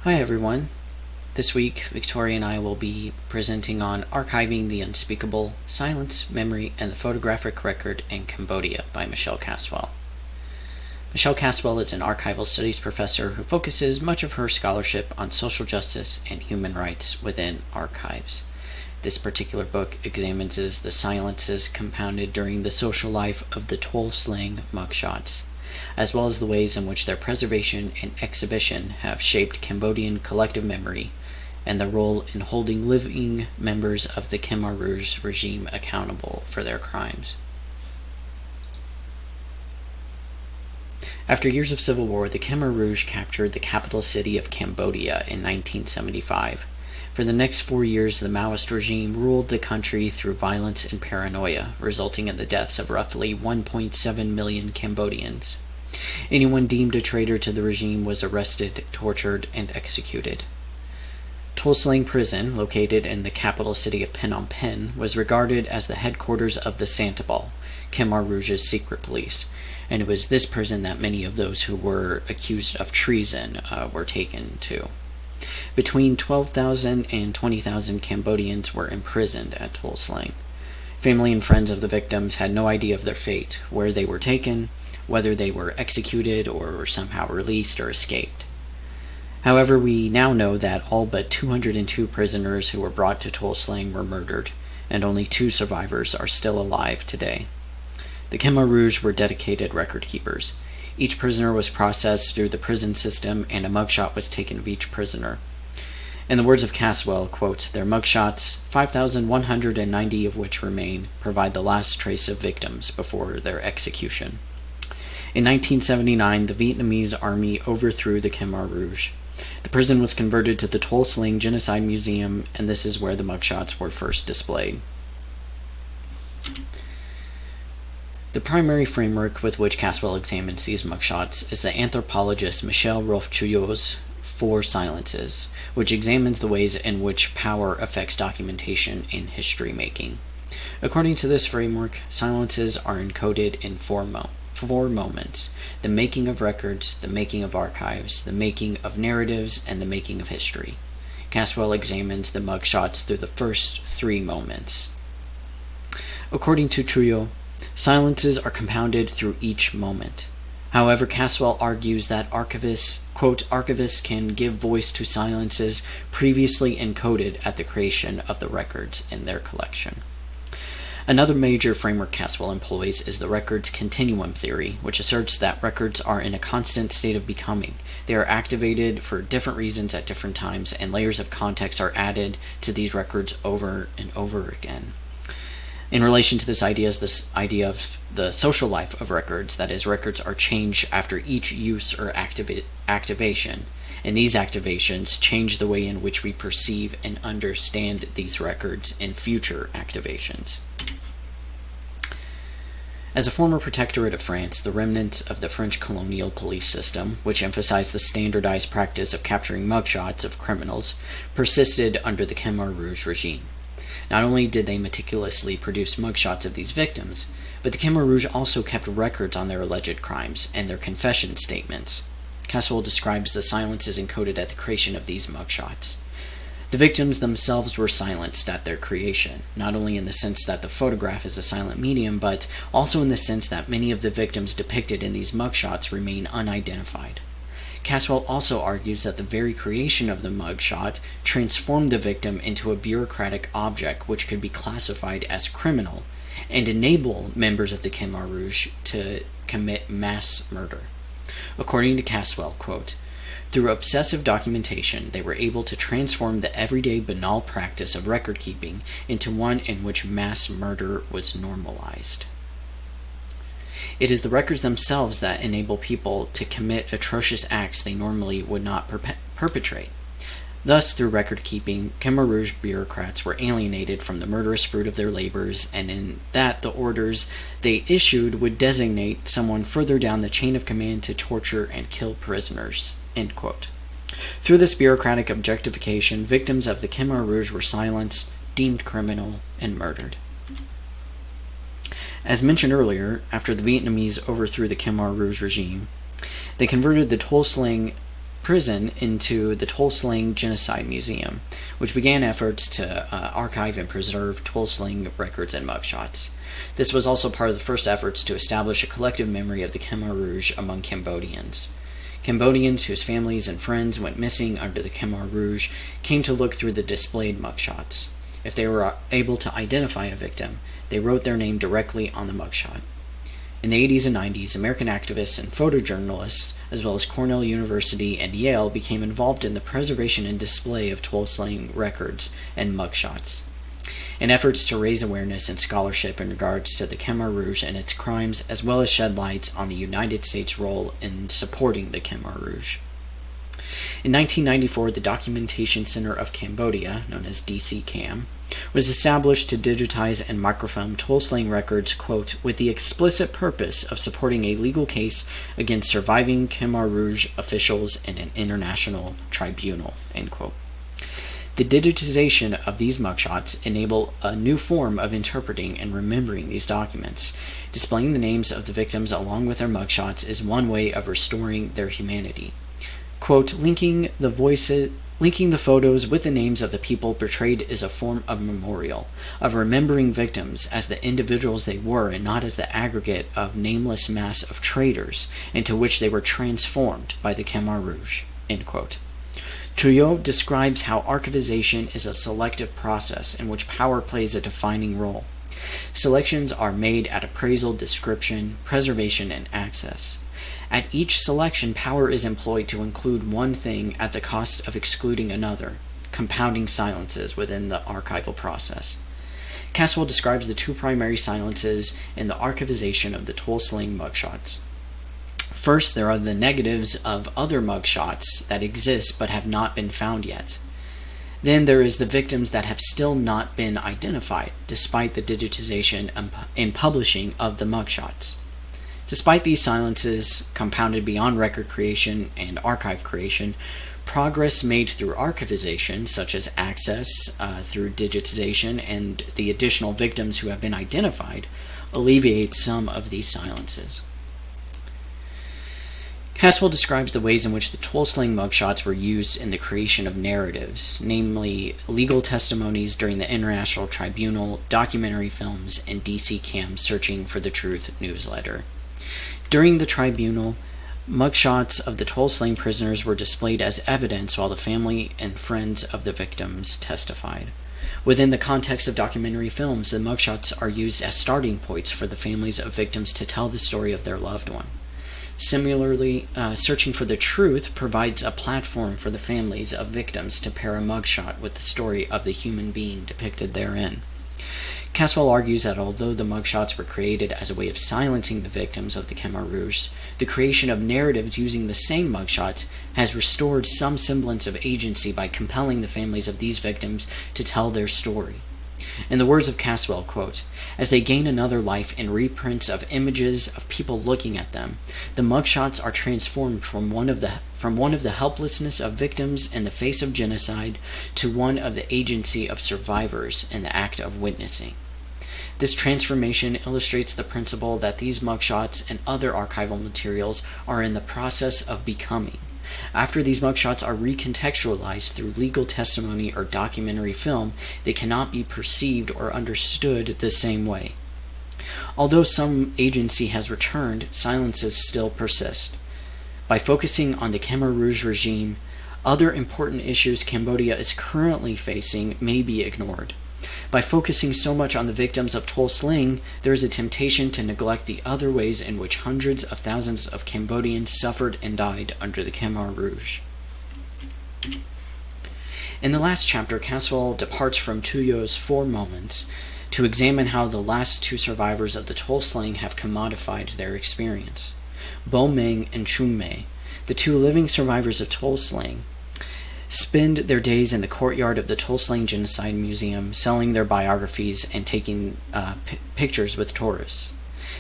Hi everyone. This week, Victoria and I will be presenting on Archiving the Unspeakable, Silence, Memory, and the Photographic Record in Cambodia by Michelle Caswell. Michelle Caswell is an archival studies professor who focuses much of her scholarship on social justice and human rights within archives. This particular book examines the silences compounded during the social life of the Tuol Sleng mugshots, as well as the ways in which their preservation and exhibition have shaped Cambodian collective memory and their role in holding living members of the Khmer Rouge regime accountable for their crimes. After years of civil war, the Khmer Rouge captured the capital city of Cambodia in 1975. For the next 4 years, the Maoist regime ruled the country through violence and paranoia, resulting in the deaths of roughly 1.7 million Cambodians. Anyone deemed a traitor to the regime was arrested, tortured, and executed. Tuol Sleng Prison, located in the capital city of Phnom Penh, was regarded as the headquarters of the Santebal, Khmer Rouge's secret police, and it was this prison that many of those who were accused of treason were taken to. Between 12,000 and 20,000 Cambodians were imprisoned at Tuol Sleng. Family and friends of the victims had no idea of their fate, where they were taken, whether they were executed or were somehow released or escaped. However, we now know that all but 202 prisoners who were brought to Tuol Sleng were murdered, and only 2 survivors are still alive today. The Khmer Rouge were dedicated record keepers. Each prisoner was processed through the prison system, and a mugshot was taken of each prisoner. In the words of Caswell, quote, "Their mugshots, 5,190 of which remain, provide the last trace of victims before their execution." In 1979, the Vietnamese army overthrew the Khmer Rouge. The prison was converted to the Tuol Sleng Genocide Museum, and this is where the mugshots were first displayed. The primary framework with which Caswell examines these mugshots is the anthropologist Michel Rolf-Trouillot's 4 Silences, which examines the ways in which power affects documentation and history making. According to this framework, silences are encoded in four moments: the making of records, the making of archives, the making of narratives, and the making of history. Caswell examines the mugshots through the first 3 moments. According to Trouillot, silences are compounded through each moment. However, Caswell argues that archivists, quote, "archivists can give voice to silences previously encoded at the creation of the records in their collection." Another major framework Caswell employs is the records continuum theory, which asserts that records are in a constant state of becoming. They are activated for different reasons at different times, and layers of context are added to these records over and over again. In relation to this idea is this idea of the social life of records, that is, records are changed after each use or activation, and these activations change the way in which we perceive and understand these records in future activations. As a former protectorate of France, the remnants of the French colonial police system, which emphasized the standardized practice of capturing mugshots of criminals, persisted under the Khmer Rouge regime. Not only did they meticulously produce mugshots of these victims, but the Khmer Rouge also kept records on their alleged crimes and their confession statements. Caswell describes the silences encoded at the creation of these mugshots. The victims themselves were silenced at their creation, not only in the sense that the photograph is a silent medium, but also in the sense that many of the victims depicted in these mugshots remain unidentified. Caswell also argues that the very creation of the mugshot transformed the victim into a bureaucratic object which could be classified as criminal and enable members of the Khmer Rouge to commit mass murder. According to Caswell, quote, "Through obsessive documentation, they were able to transform the everyday banal practice of record keeping into one in which mass murder was normalized." It is the records themselves that enable people to commit atrocious acts they normally would not perpetrate. Thus, through record keeping, Khmer Rouge bureaucrats were alienated from the murderous fruit of their labors, and in that the orders they issued would designate someone further down the chain of command to torture and kill prisoners. End quote. Through this bureaucratic objectification, victims of the Khmer Rouge were silenced, deemed criminal, and murdered. As mentioned earlier, after the Vietnamese overthrew the Khmer Rouge regime, they converted the Tuol Sleng prison into the Tuol Sleng Genocide Museum, which began efforts to archive and preserve Tuol Sleng records and mugshots. This was also part of the first efforts to establish a collective memory of the Khmer Rouge among Cambodians. Cambodians whose families and friends went missing under the Khmer Rouge came to look through the displayed mugshots. If they were able to identify a victim, they wrote their name directly on the mugshot. In the 80s and 90s, American activists and photojournalists, as well as Cornell University and Yale, became involved in the preservation and display of Tuol Sleng records and mugshots. In efforts to raise awareness and scholarship in regards to the Khmer Rouge and its crimes, as well as shed light on the United States' role in supporting the Khmer Rouge. In 1994, the Documentation Center of Cambodia, known as DCCAM, was established to digitize and microfilm Tuol Sleng records, quote, with the explicit purpose of supporting a legal case against surviving Khmer Rouge officials in an international tribunal, end quote. The digitization of these mugshots enable a new form of interpreting and remembering these documents. Displaying the names of the victims along with their mugshots is one way of restoring their humanity. Quote, linking the photos with the names of the people portrayed is a form of memorial, of remembering victims as the individuals they were and not as the aggregate of nameless mass of traitors into which they were transformed by the Khmer Rouge, end quote. Trouillot describes how archivization is a selective process in which power plays a defining role. Selections are made at appraisal, description, preservation, and access. At each selection, power is employed to include one thing at the cost of excluding another, compounding silences within the archival process. Caswell describes the two primary silences in the archivization of the Tuol Sleng mugshots. First, there are the negatives of other mugshots that exist but have not been found yet. Then there is the victims that have still not been identified, despite the digitization and publishing of the mugshots. Despite these silences, compounded beyond record creation and archive creation, progress made through archivization, such as access through digitization and the additional victims who have been identified, alleviates some of these silences. Caswell describes the ways in which the Tuol Sleng mugshots were used in the creation of narratives, namely legal testimonies during the International Tribunal, documentary films, and DCCAM Searching for the Truth newsletter. During the tribunal, mugshots of the Tuol Sleng prisoners were displayed as evidence while the family and friends of the victims testified. Within the context of documentary films, the mugshots are used as starting points for the families of victims to tell the story of their loved one. Similarly, Searching for the Truth provides a platform for the families of victims to pair a mugshot with the story of the human being depicted therein. Caswell argues that although the mugshots were created as a way of silencing the victims of the Khmer Rouge, the creation of narratives using the same mugshots has restored some semblance of agency by compelling the families of these victims to tell their story. In the words of Caswell, quote, as they gain another life in reprints of images of people looking at them, the mugshots are transformed from one of the helplessness of victims in the face of genocide to one of the agency of survivors in the act of witnessing. This transformation illustrates the principle that these mugshots and other archival materials are in the process of becoming. After these mugshots are recontextualized through legal testimony or documentary film, they cannot be perceived or understood the same way. Although some agency has returned, silences still persist. By focusing on the Khmer Rouge regime, other important issues Cambodia is currently facing may be ignored. By focusing so much on the victims of Tuol Sleng, there is a temptation to neglect the other ways in which hundreds of thousands of Cambodians suffered and died under the Khmer Rouge. In the last chapter, Caswell departs from Trouillot's Four Moments to examine how the last two survivors of the Tuol Sleng have commodified their experience. Bo Meng and Chum Mei, the two living survivors of Tuol Sleng, spend their days in the courtyard of the Tuol Sleng Genocide Museum, selling their biographies and taking pictures with tourists.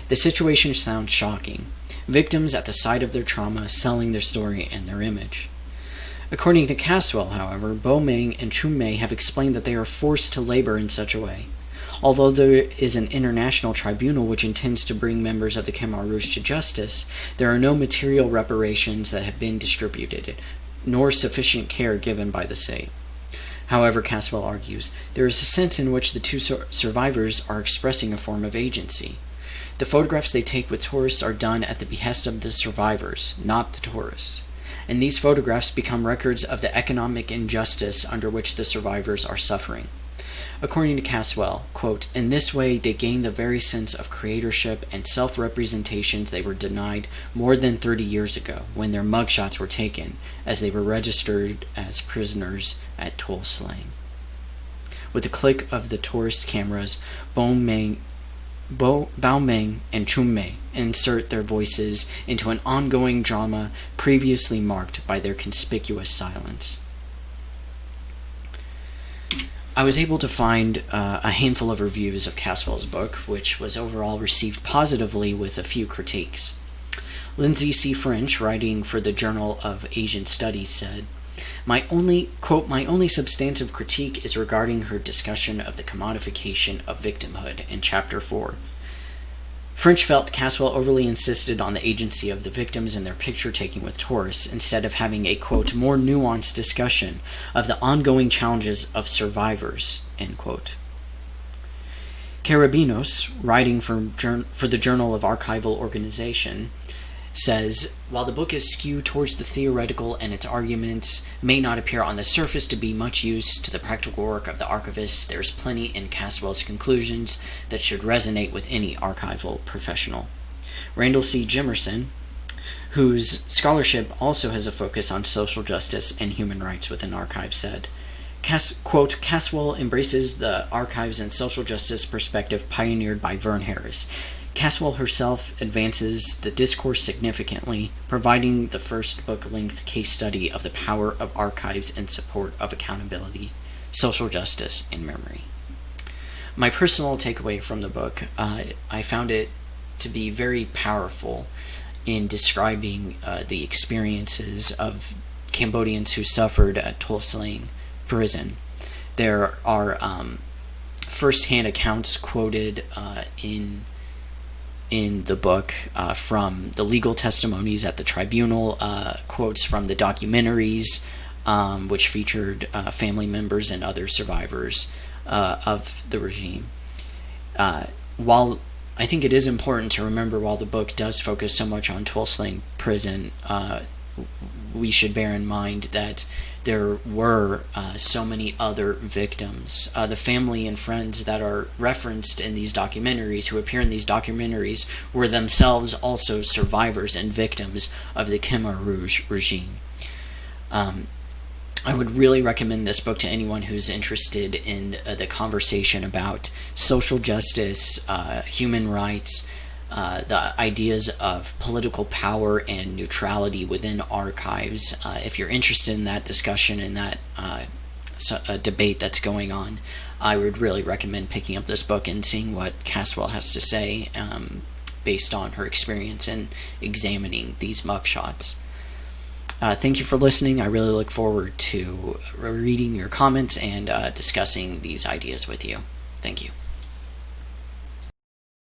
The situation sounds shocking. Victims at the site of their trauma selling their story and their image. According to Caswell, however, Bo Meng and Chum Mei have explained that they are forced to labor in such a way. Although there is an international tribunal which intends to bring members of the Khmer Rouge to justice, there are no material reparations that have been distributed, nor sufficient care given by the state. However, Caswell argues, there is a sense in which the two survivors are expressing a form of agency. The photographs they take with tourists are done at the behest of the survivors, not the tourists. And these photographs become records of the economic injustice under which the survivors are suffering. According to Caswell, quote, in this way they gain the very sense of creatorship and self-representations they were denied more than 30 years ago when their mugshots were taken as they were registered as prisoners at toll slaying. With a click of the tourist cameras, Bao Meng and Chun Mei insert their voices into an ongoing drama previously marked by their conspicuous silence. I was able to find a handful of reviews of Caswell's book, which was overall received positively with a few critiques. Lindsay C. French, writing for the Journal of Asian Studies, said, my only substantive critique is regarding her discussion of the commodification of victimhood in Chapter 4. French felt Caswell overly insisted on the agency of the victims in their picture-taking with tourists instead of having a, quote, more nuanced discussion of the ongoing challenges of survivors, end quote. Carabinos, writing for the Journal of Archival Organization, says, while the book is skewed towards the theoretical and its arguments may not appear on the surface to be much use to the practical work of the archivist, there is plenty in Caswell's conclusions that should resonate with any archival professional. Randall C. Jimerson, whose scholarship also has a focus on social justice and human rights within archives, said, quote, Caswell embraces the archives and social justice perspective pioneered by Vern Harris. Caswell herself advances the discourse significantly, providing the first book-length case study of the power of archives in support of accountability, social justice, and memory. My personal takeaway from the book, I found it to be very powerful in describing the experiences of Cambodians who suffered at toll slaying prison. There are first-hand accounts quoted in the book from the legal testimonies at the tribunal, quotes from the documentaries, which featured family members and other survivors of the regime. While I think it is important to remember, while the book does focus so much on toll slaying prison, we should bear in mind that there were so many other victims. The family and friends that are referenced in these documentaries, who appear in these documentaries, were themselves also survivors and victims of the Khmer Rouge regime. I would really recommend this book to anyone who's interested in the conversation about social justice, human rights, the ideas of political power and neutrality within archives. If you're interested in that discussion and that debate that's going on, I would really recommend picking up this book and seeing what Caswell has to say based on her experience in examining these mugshots. Thank you for listening. I really look forward to reading your comments and discussing these ideas with you. Thank you.